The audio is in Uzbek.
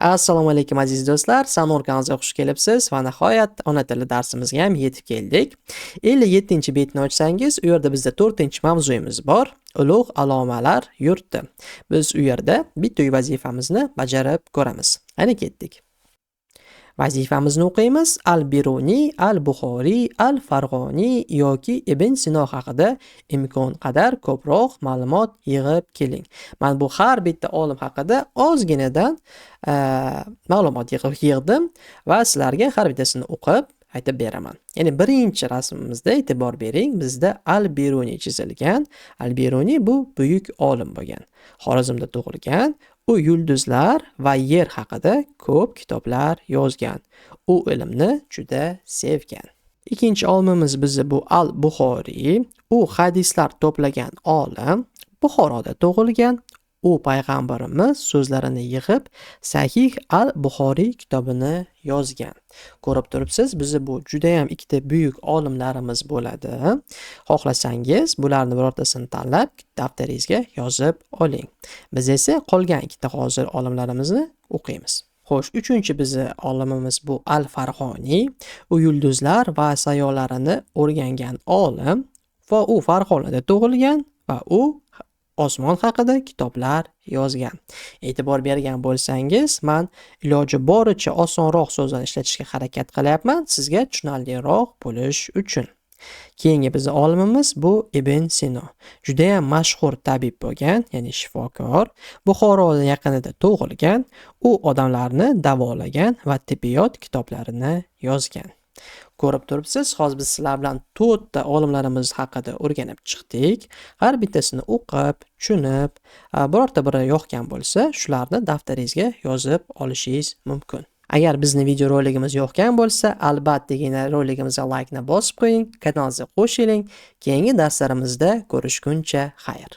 Assalomu alaykum aziz do'stlar, Sanur kanaliga xush kelibsiz va nihoyat ona tili darsimizga ham yetib keldik. 57-betni ochsangiz, u yerda bizda 4-mavzuyimiz bor. Ulug' alomalar yurti. Biz u yerda bitta vazifamizni bajarib ko'ramiz. Ana ketdik. Vazifamizni o'qiymiz. Al-Biruniy, Al-Buxoriy, Al-Farg'oniy yoki Ibn Sino haqida imkon qadar ko'proq ma'lumot yig'ib keling. Men bu har bitta olim haqida ozginadan ma'lumot yig'dim va sizlarga har bittasini o'qib aytib beraman. Ya'ni birinchi rasmimizda e'tibor bering, bizda Al-Biruniy chizilgan. Al-Biruniy bu buyuk olim bo'lgan. Xorazmda tug'ilgan. U yulduzlar va yer haqida ko'p kitoblar yozgan. U ilmni juda sevgan. Ikkinchi olimimiz bizni bu Al-Buxoriy. U hadislar to'plagan olim. Buxoroda tug'ilgan. U payg'ambarimiz so'zlarini yig'ib Sahih Al-Buxoriy kitobini yozgan. Ko'rib turibsiz, bizni bu juda ham ikkita buyuk olimlarimiz bo'ladi. Xohlasangiz, bularni birortasini tanlab daftaringizga yozib oling. Biz esa qolgan ikkita hozir olimlarimizni o'qiymiz. Xo'sh, uchinchi bizni olimimiz bu Al-Farg'oniy. U yulduzlar va sayyohlarni o'rgangan olim va u Farg'onada tug'ilgan va u osmon haqida kitoblar yozgan. E'tibor bergan bo'lsangiz, men iloji boricha osonroq so'zlarni ishlatishga harakat qilyapman, sizga tushunarliroq bo'lish uchun. Keyingi bizning olimimiz bu Ibn Sino. Juda ham mashhur tabib bo'lgan, ya'ni shifokor. Buxoro yaqinida tug'ilgan. U odamlarni davolagan va tibbiyot kitoblarini yozgan. Ko'rib turibsiz, hozir biz sizlar bilan 4 ta olimlarimiz haqida o'rganib chiqdik. Har bittasini o'qib, tushunib, birorta biri yoqgan bo'lsa, shularni daftaringizga yozib olishingiz mumkin. Agar bizning video roligimiz yoqgan bo'lsa, albatta roligimizga like ni bosib qo'ying, kanalga qo'shiling. Keyingi darslarimizda ko'rishguncha xayr.